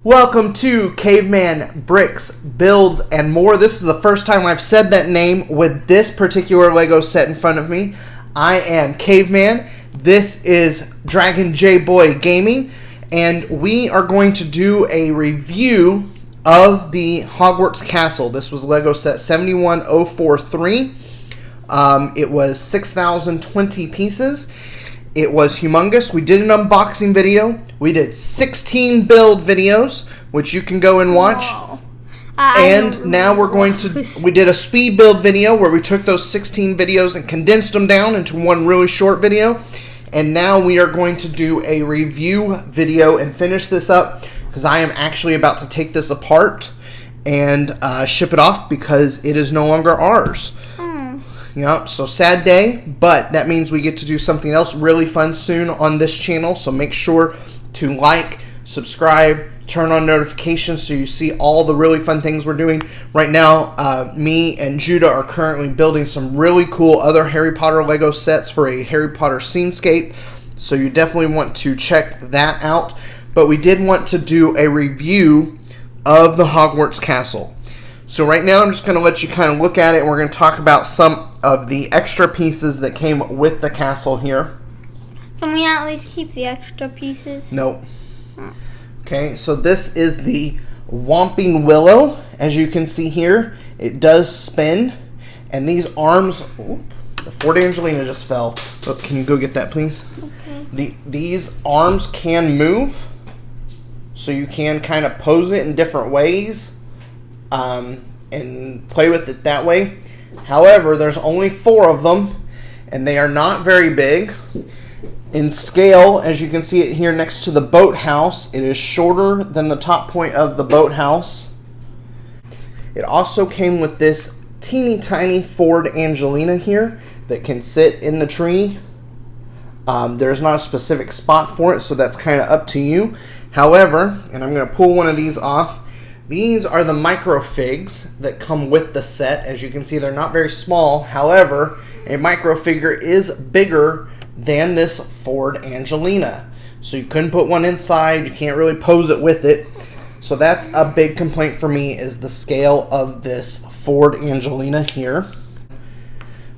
Welcome to Caveman Bricks, Builds, and More. This is the first time I've said that name with this particular Lego set in front of me. I am Caveman. This is Dragon J Boy Gaming, and we are going to do a review of the Hogwarts Castle. This was Lego set 71043. It was 6,020 pieces. It was humongous. We did an unboxing video. We did 16 build videos, which you can go and watch. Wow. And now we're going to... We did a speed build video where we took those 16 videos and condensed them down into one really short video. And now we are going to do a review video and finish this up because I am actually about to take this apart and ship it off because it is no longer ours. Yep, so sad day, but that means we get to do something else really fun soon on this channel. So make sure to like, subscribe, turn on notifications so you see all the really fun things we're doing. Right now, me and Judah are currently building some really cool other Harry Potter Lego sets for a Harry Potter scenescape. So you definitely want to check that out. But we did want to do a review of the Hogwarts Castle. So right now I'm just going to let you kind of look at it, and we're going to talk about some of the extra pieces that came with the castle here. Can we at least keep the extra pieces? Nope. Okay, so this is the Whomping Willow. As you can see here, it does spin. And these arms... the Fort Angelina just fell. Oh, can you go get that, please? Okay. These arms can move. So you can kind of pose it in different ways. And play with it that way. However, there's only 4 of them, and they are not very big. In scale, as you can see it here next to the boathouse, it is shorter than the top point of the boathouse. It also came with this teeny tiny Ford Angelina here that can sit in the tree. There's not a specific spot for it, so that's kind of up to you. However, and I'm going to pull one of these off, these are the microfigs that come with the set. As you can see, they're not very small. However, a microfigure is bigger than this Ford Angelina. So you couldn't put one inside. You can't really pose it with it. So that's a big complaint for me, is the scale of this Ford Angelina here.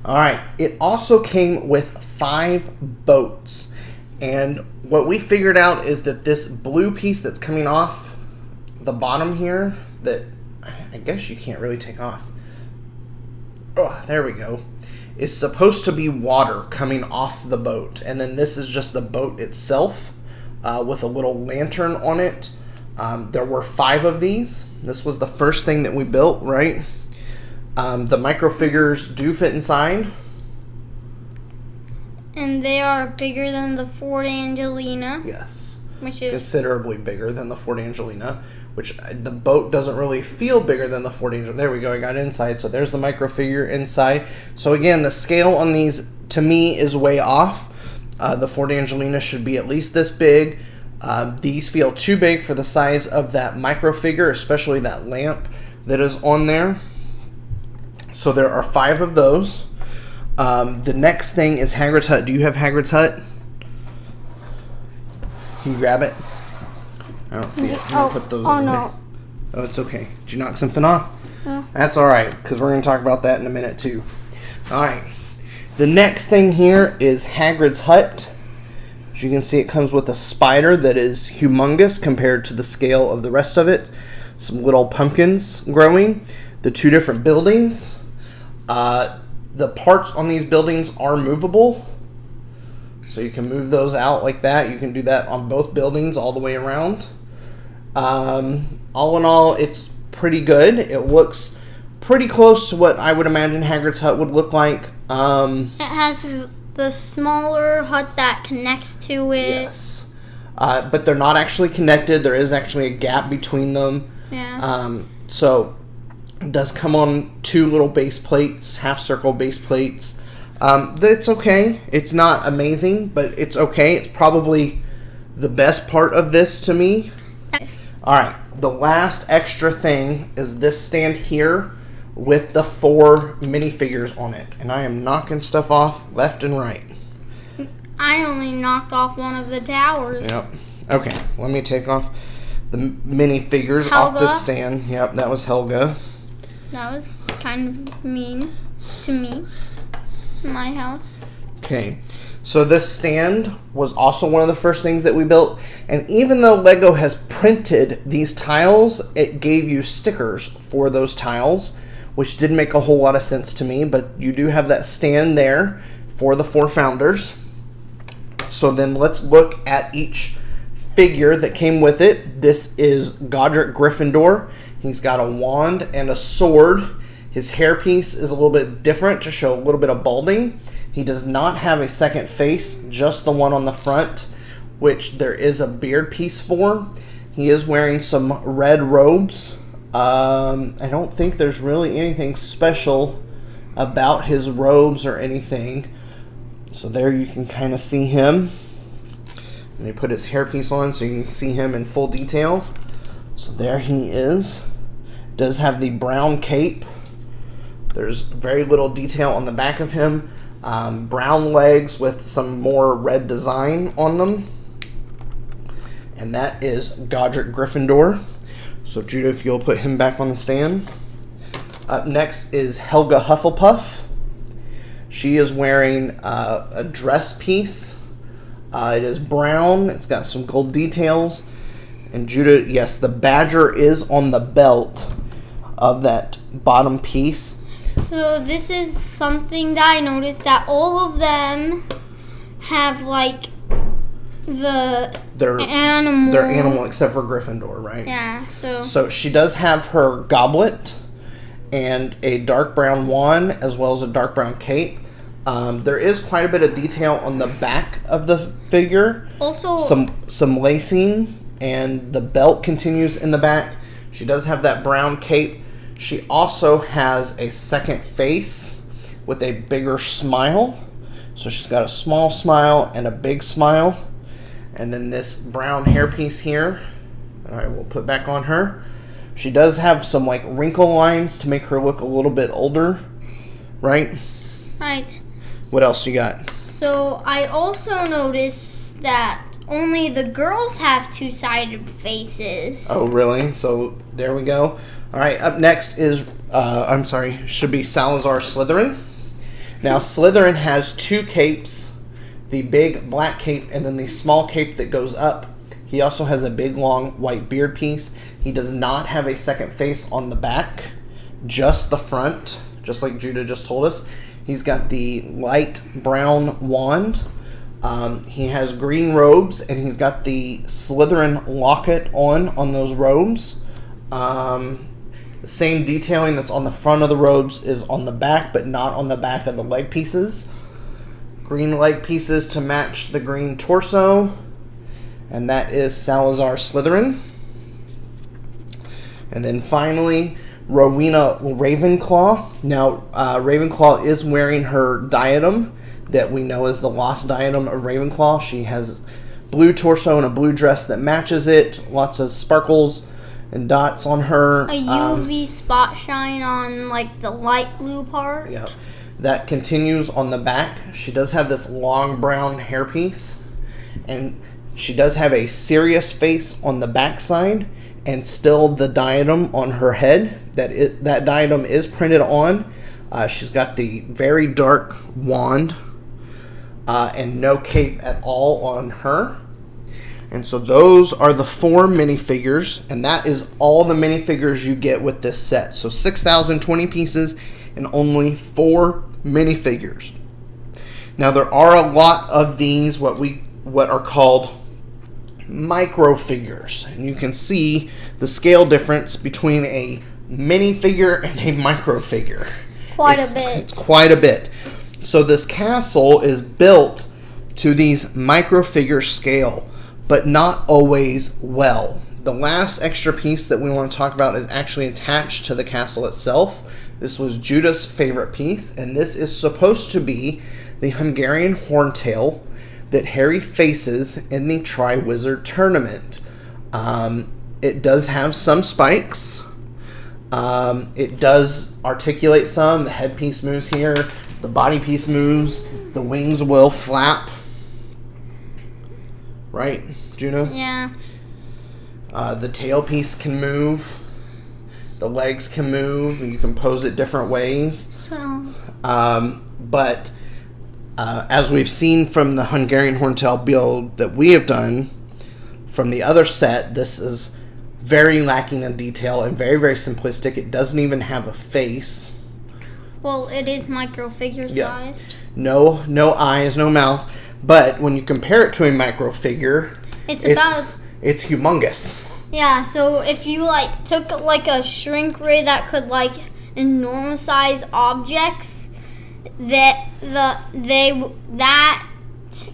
Alright, it also came with 5 boats. And what we figured out is that this blue piece that's coming off the bottom here, that I guess you can't really take off. Oh, there we go. Is supposed to be water coming off the boat. And then this is just the boat itself with a little lantern on it. There were 5 of these. This was the first thing that we built, right? The microfigures do fit inside. And they are bigger than the Fort Angelina. Yes. Which is considerably bigger than the Fort Angelina. Which the boat doesn't really feel bigger than the Fort Angelina. There we go, I got inside. So there's the microfigure inside. So again, the scale on these, to me, is way off. The Fort Angelina should be at least this big. These feel too big for the size of that microfigure, especially that lamp that is on there. So there are 5 of those. The next thing is Hagrid's Hut. Do you have Hagrid's Hut? Can you grab it? I don't see it. I'm going to put those over there. Oh, it's okay. Did you knock something off? No. That's alright, because we're going to talk about that in a minute, too. Alright. The next thing here is Hagrid's Hut. As you can see, it comes with a spider that is humongous compared to the scale of the rest of it. Some little pumpkins growing. The 2 different buildings. The parts on these buildings are movable. So you can move those out like that. You can do that on both buildings all the way around. All in all, it's pretty good. It looks pretty close to what I would imagine Hagrid's Hut would look like. It has the smaller hut that connects to it. Yes. But they're not actually connected. There is actually a gap between them. Yeah. So it does come on 2 little base plates, half circle base plates. It's okay. It's not amazing, but it's okay. It's probably the best part of this to me. Alright, the last extra thing is this stand here with the 4 minifigures on it. And I am knocking stuff off left and right. I only knocked off one of the towers. Yep. Okay, let me take off the minifigures off the stand. Yep, that was Helga. That was kind of mean to me. My house. Okay. So this stand was also one of the first things that we built. And even though Lego has printed these tiles, it gave you stickers for those tiles, which didn't make a whole lot of sense to me. But you do have that stand there for the 4 founders. So then let's look at each figure that came with it. This is Godric Gryffindor. He's got a wand and a sword. His hairpiece is a little bit different to show a little bit of balding. He does not have a second face, just the one on the front, which there is a beard piece for. He is wearing some red robes. I don't think there's really anything special about his robes or anything. So there you can kind of see him. And he put his hairpiece on so you can see him in full detail. So there he is. Does have the brown cape. There's very little detail on the back of him. Brown legs with some more red design on them. And that is Godric Gryffindor. So Judah, if you'll put him back on the stand. Up next is Helga Hufflepuff. She is wearing a dress piece. It is brown. It's got some gold details. And Judah, yes, the badger is on the belt of that bottom piece. So this is something that I noticed, that all of them have like their animal except for Gryffindor, right? Yeah. So she does have her goblet and a dark brown wand as well as a dark brown cape. There is quite a bit of detail on the back of the figure. Also, some lacing, and the belt continues in the back. She does have that brown cape. She also has a second face with a bigger smile. So she's got a small smile and a big smile. And then this brown hairpiece here, I will put back on her. She does have some like wrinkle lines to make her look a little bit older, right? Right. What else you got? So I also noticed that only the girls have 2-sided faces. Oh, really? So there we go. All right, up next is, should be Salazar Slytherin. Now, Slytherin has 2 capes, the big black cape and then the small cape that goes up. He also has a big, long white beard piece. He does not have a second face on the back, just the front, just like Judah just told us. He's got the light brown wand. He has green robes, and he's got the Slytherin locket on those robes. The same detailing that's on the front of the robes is on the back, but not on the back of the leg pieces. Green leg pieces to match the green torso. And that is Salazar Slytherin. And then finally, Rowena Ravenclaw. Now, Ravenclaw is wearing her diadem that we know is the lost diadem of Ravenclaw. She has blue torso and a blue dress that matches it. Lots of sparkles and dots on her. A UV spot shine on like the light blue part. Yeah, that continues on the back. She does have this long brown hairpiece, and she does have a serious face on the back side, and still the diadem on her head. That diadem is printed on. She's got the very dark wand and no cape at all on her. And so those are the 4 minifigures, and that is all the minifigures you get with this set. So 6,020 pieces and only 4 minifigures. Now there are a lot of these what are called micro figures, and you can see the scale difference between a minifigure and a micro figure. It's quite a bit. So this castle is built to these micro figure scale, but not always well. The last extra piece that we want to talk about is actually attached to the castle itself. This was Judah's favorite piece, and this is supposed to be the Hungarian Horntail that Harry faces in the Triwizard Tournament. It does have some spikes. It does articulate some. The headpiece moves here. The body piece moves. The wings will flap. Right, Juno? Yeah. The tailpiece can move. The legs can move. You can pose it different ways. So. But as we've seen from the Hungarian Horntail build that we have done from the other set, this is very lacking in detail and very, very simplistic. It doesn't even have a face. Well, it is micro figure sized. No eyes, no mouth. But when you compare it to a micro figure, it's humongous. Yeah, so if you took a shrink ray that could enormous size objects, that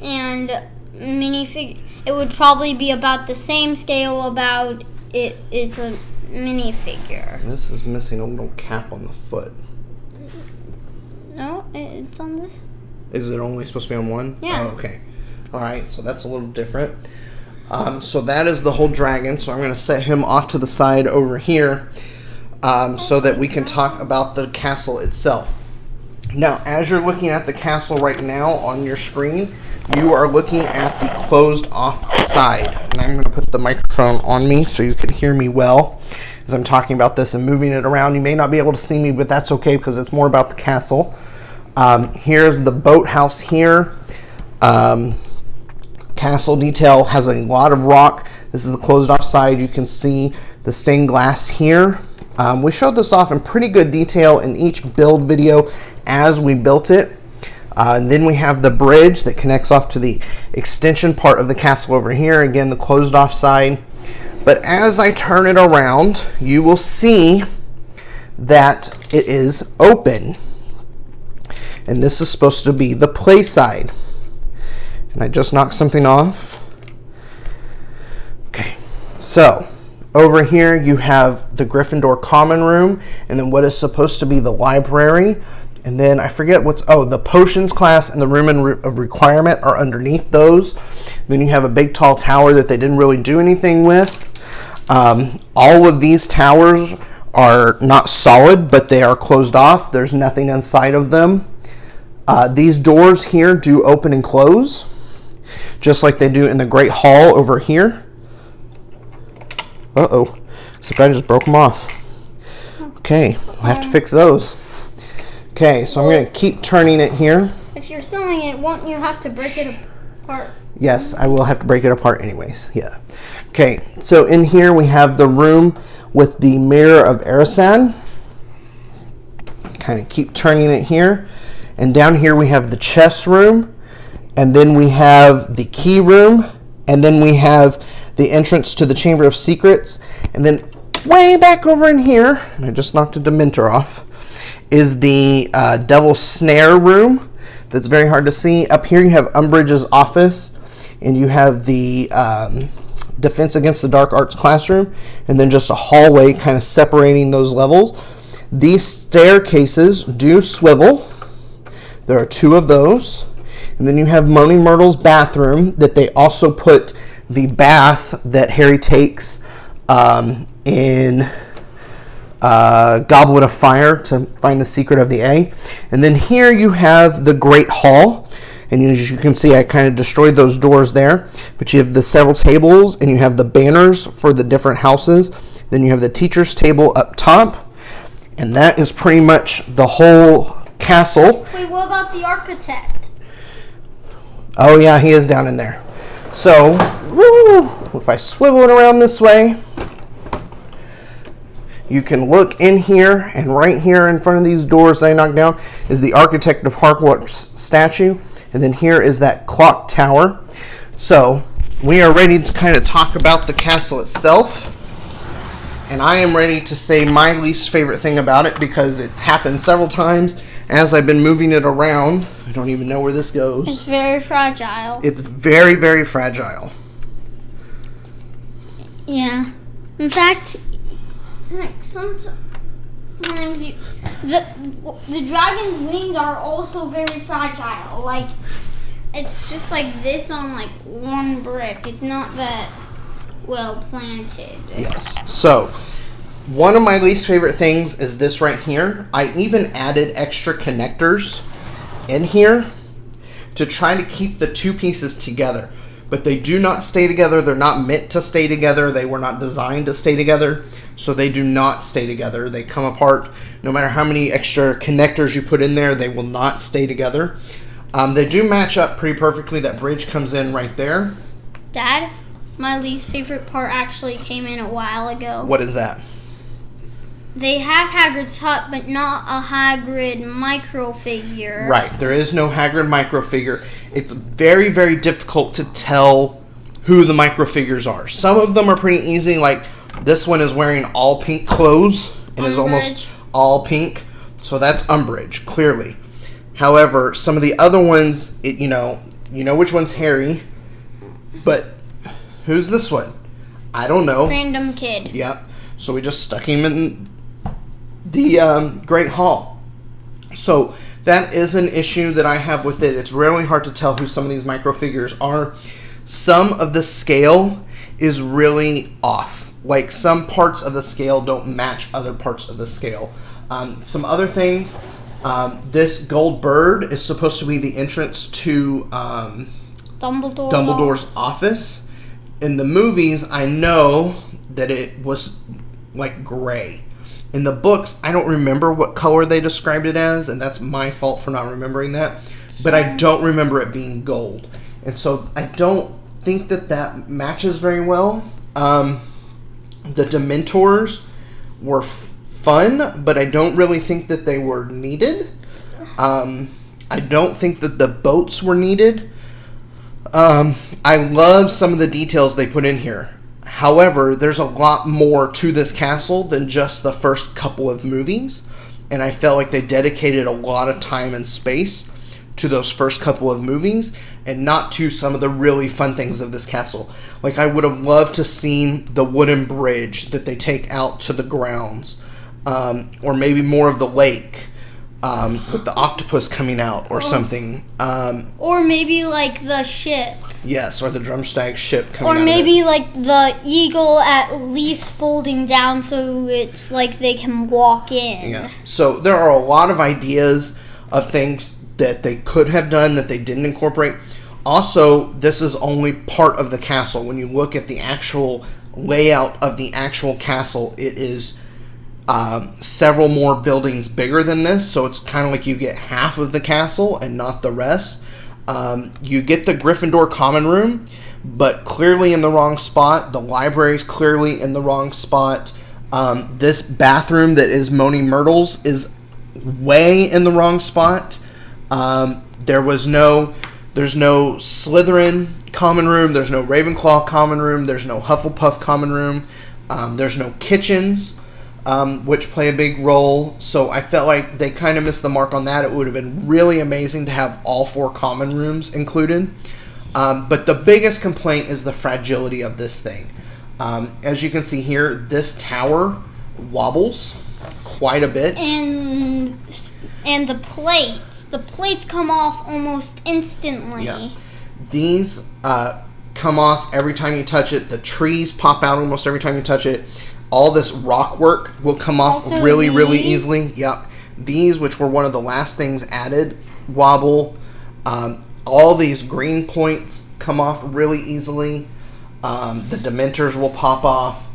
and minifigure, it would probably be about the same scale about it is a minifigure. This is missing a little cap on the foot. No, it's on this. Is it only supposed to be on one? Yeah. Oh, okay. All right, so that's a little different. So that is the whole dragon. So I'm going to set him off to the side over here so that we can talk about the castle itself. Now, as you're looking at the castle right now on your screen, you are looking at the closed off side. And I'm going to put the microphone on me so you can hear me well as I'm talking about this and moving it around. You may not be able to see me, but that's okay because it's more about the castle. Here's the boathouse here. Castle detail has a lot of rock. This is the closed off side. You can see the stained glass here. We showed this off in pretty good detail in each build video as we built it. And then we have the bridge that connects off to the extension part of the castle over here. Again, the closed off side. But as I turn it around, you will see that it is open. And this is supposed to be the play side. And I just knocked something off. Okay, so over here you have the Gryffindor common room, and then what is supposed to be the library. And then I forget the potions class and the room of requirement are underneath those. Then you have a big tall tower that they didn't really do anything with. All of these towers are not solid, but they are closed off. There's nothing inside of them. These doors here do open and close, just like they do in the Great Hall over here. Uh-oh, except I just broke them off. Okay, we'll have to fix those. Okay, so I'm going to keep turning it here. If you're sewing it, won't you have to break it apart? Yes, I will have to break it apart anyways, yeah. Okay, so in here we have the room with the Mirror of Erasan. Kind of keep turning it here. And down here we have the chess room, and then we have the key room, and then we have the entrance to the Chamber of Secrets, and then way back over in here, and I just knocked a Dementor off, is the Devil's Snare room. That's very hard to see. Up here you have Umbridge's office, and you have the Defense Against the Dark Arts classroom, and then just a hallway kind of separating those levels. These staircases do swivel. There are two of those. And then you have Moaning Myrtle's bathroom that they also put the bath that Harry takes in Goblet of Fire to find the secret of the egg. And then here you have the Great Hall. And as you can see, I kind of destroyed those doors there. But you have the several tables, and you have the banners for the different houses. Then you have the teacher's table up top. And that is pretty much the whole castle. Wait, what about the architect? Oh yeah, he is down in there. So, if I swivel it around this way, you can look in here, and right here in front of these doors that I knocked down is the Architect of Hogwarts statue, and then here is that clock tower. So, we are ready to kind of talk about the castle itself. And I am ready to say my least favorite thing about it because it's happened several times as I've been moving it around. I don't even know where this goes. It's very fragile. It's very, very fragile. Yeah. In fact, sometimes the dragon's wings are also very fragile. It's just like this on one brick. It's not that well planted. Yes. So, one of my least favorite things is this right here. I even added extra connectors in here to try to keep the two pieces together. but they do not stay together. They're not meant to stay together. They were not designed to stay together, so they do not stay together. They come apart. No matter how many extra connectors you put in there, they will not stay together. They do match up pretty perfectly. That bridge comes in right there. Dad, my least favorite part actually came in a while ago. What is that? They have Hagrid's hut, but not a Hagrid microfigure. Right. There is no Hagrid microfigure. It's very, very difficult to tell who the microfigures are. Some of them are pretty easy. Like this one is wearing all pink clothes and is almost all pink. So that's Umbridge, clearly. However, some of the other ones, you know which one's Harry. But who's this one? I don't know. Random kid. Yep. So we just stuck him in the Great Hall. So that is an issue that I have with it. It's really hard to tell who some of these microfigures are. Some of the scale is really off. Like some parts of the scale don't match other parts of the scale. Some other things. This gold bird is supposed to be the entrance to Dumbledore's office. In the movies, I know that it was like gray. In the books, I don't remember what color they described it as, and that's my fault for not remembering that. But I don't remember it being gold. And so I don't think that matches very well. The Dementors were fun, but I don't really think that they were needed. I don't think that the boats were needed. I love some of the details they put in here. However, there's a lot more to this castle than just the first couple of movies, and I felt like they dedicated a lot of time and space to those first couple of movies and not to some of the really fun things of this castle. Like I would have loved to seen the wooden bridge that they take out to the grounds, or maybe more of the lake. With the octopus coming out or something. Or maybe like the ship. Yes, or the Drumstag ship coming out. Or maybe like the eagle at least folding down so it's like they can walk in. Yeah. So there are a lot of ideas of things that they could have done that they didn't incorporate. Also, this is only part of the castle. When you look at the actual layout of the actual castle, it is several more buildings bigger than this, so it's kind of like you get half of the castle and not the rest. You get the Gryffindor common room, but clearly in the wrong spot. The library's clearly in the wrong spot. This bathroom that is Moaning Myrtle's is way in the wrong spot. There's no Slytherin common room. There's no Ravenclaw common room. There's no Hufflepuff common room. There's no kitchens, which play a big role. So I felt like they kind of missed the mark on that. It would have been really amazing to have all 4 common rooms included. But the biggest complaint is the fragility of this thing. As you can see here, this tower wobbles quite a bit. And the plates come off almost instantly. Yeah. These come off every time you touch it. The trees pop out almost every time you touch it. All this rock work will come off also really, really easily. Yep. These, which were one of the last things added, wobble. All these green points come off really easily. The Dementors will pop off.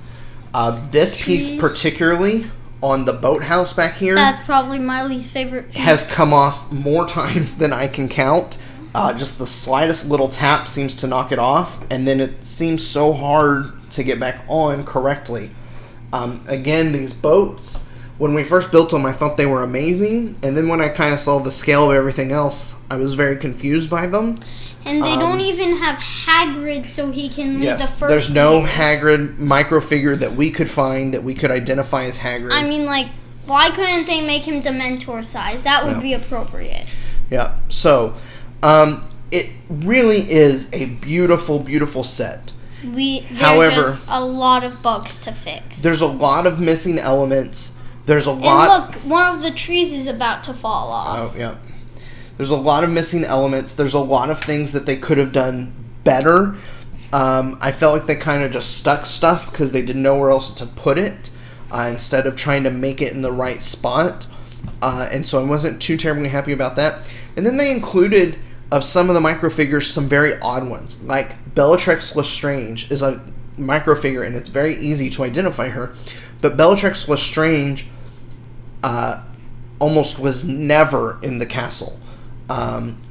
This piece particularly on the boathouse back here. That's probably my least favorite piece. Has come off more times than I can count. Just the slightest little tap seems to knock it off, and then it seems so hard to get back on correctly. Again, these boats, when we first built them, I thought they were amazing, and then when I kind of saw the scale of everything else, I was very confused by them. And they don't even have Hagrid, so he can lead the first. There's no Hagrid microfigure that we could find that we could identify as Hagrid. I mean, like, why couldn't they make him Dementor size? That would be appropriate. Yeah. So, it really is a beautiful, beautiful set. However, just a lot of bugs to fix. There's a lot of missing elements. There's a lot. And look, one of the trees is about to fall off. Oh, yeah. There's a lot of missing elements. There's a lot of things that they could have done better. I felt like they kind of just stuck stuff because they didn't know where else to put it instead of trying to make it in the right spot. And so I wasn't too terribly happy about that. And then they included of some of the microfigures, some very odd ones. Like Bellatrix Lestrange is a microfigure, and it's very easy to identify her. But Bellatrix Lestrange almost was never in the castle.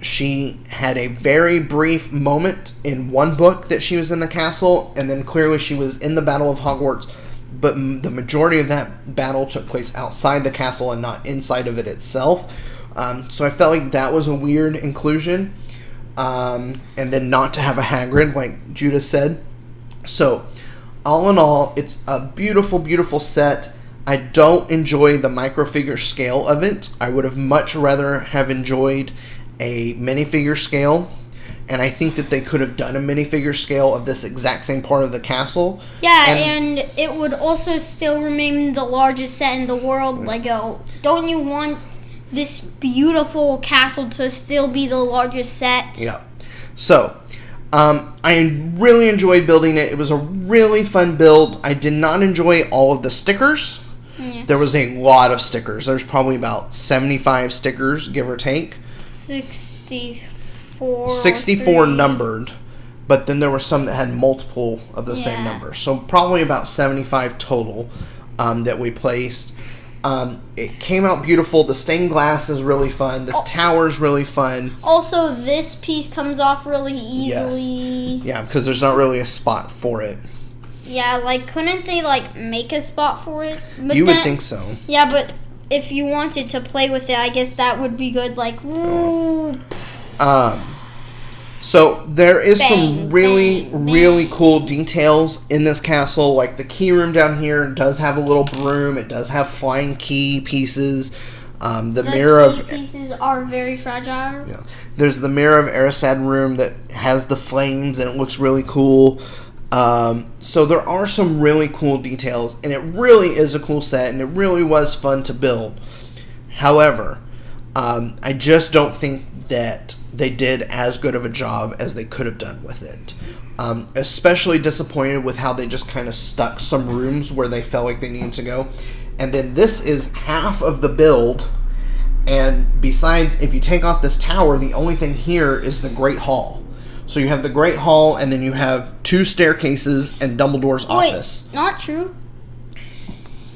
She had a very brief moment in one book that she was in the castle, and then clearly she was in the Battle of Hogwarts, but the majority of that battle took place outside the castle and not inside of it itself. So I felt like that was a weird inclusion. And then not to have a Hagrid, like Judah said. So, all in all, it's a beautiful, beautiful set. I don't enjoy the microfigure scale of it. I would have much rather have enjoyed a minifigure scale. And I think that they could have done a minifigure scale of this exact same part of the castle. Yeah, and it would also still remain the largest set in the world, Lego. Don't you want this beautiful castle to still be the largest set? Yeah. So, I really enjoyed building it. It was a really fun build. I did not enjoy all of the stickers. Yeah. There was a lot of stickers. There's probably about 75 stickers, give or take. 64 numbered, but then there were some that had multiple of the same number. So probably about 75 total that we placed. It came out beautiful. The stained glass is really fun. This tower is really fun. Also, this piece comes off really easily. Yes. Yeah, because there's not really a spot for it. Yeah, like, couldn't they, like, make a spot for it? But you would think so. Yeah, but if you wanted to play with it, I guess that would be good. Like, woo. So there is some really cool details in this castle. Like the key room down here does have a little broom. It does have flying key pieces. The mirror key pieces are very fragile. Yeah, there's the Mirror of Erised room that has the flames and it looks really cool. So there are some really cool details, and it really is a cool set, and it really was fun to build. However, I just don't think that they did as good of a job as they could have done with it. Especially disappointed with how they just kind of stuck some rooms where they felt like they needed to go. And then this is half of the build, and besides, if you take off this tower, the only thing here is the Great Hall. So you have the Great Hall, and then you have 2 staircases and Dumbledore's office. Wait, not true.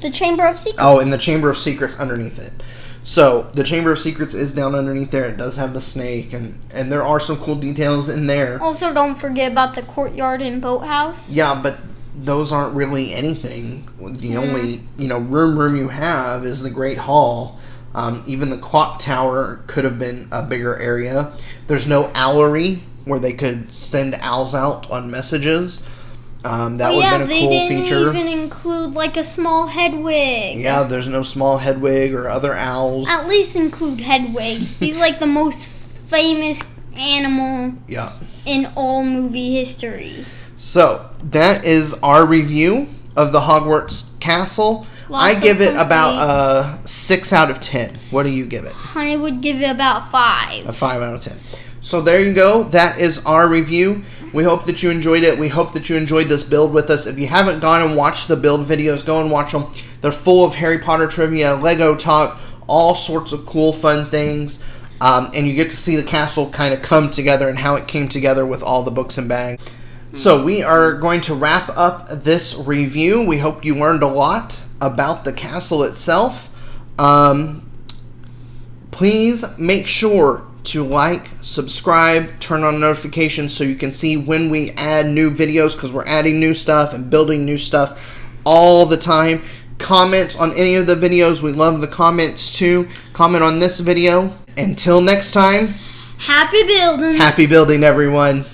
The Chamber of Secrets. Oh, and the Chamber of Secrets underneath it. So, the Chamber of Secrets is down underneath there. It does have the snake, and there are some cool details in there. Also, don't forget about the courtyard and boathouse. Yeah, but those aren't really anything. The only, room you have is the Great Hall. Even the clock tower could have been a bigger area. There's no owlery where they could send owls out on messages. That would have been a cool feature. They didn't even include like a small Hedwig. Yeah, there's no small Hedwig or other owls. At least include Hedwig. He's like the most famous animal in all movie history. So, that is our review of the Hogwarts Castle. I give it about 6 out of 10. What do you give it? I would give it about 5. A 5 out of 10. So there you go. That is our review. We hope that you enjoyed it. We hope that you enjoyed this build with us. If you haven't gone and watched the build videos, go and watch them. They're full of Harry Potter trivia, Lego talk, all sorts of cool, fun things. And you get to see the castle kind of come together and how it came together with all the books and bags. So we are going to wrap up this review. We hope you learned a lot about the castle itself. Please make sure to like, subscribe, turn on notifications so you can see when we add new videos, because we're adding new stuff and building new stuff all the time. Comment on any of the videos. We love the comments too. Comment on this video. Until next time, happy building. Happy building, everyone.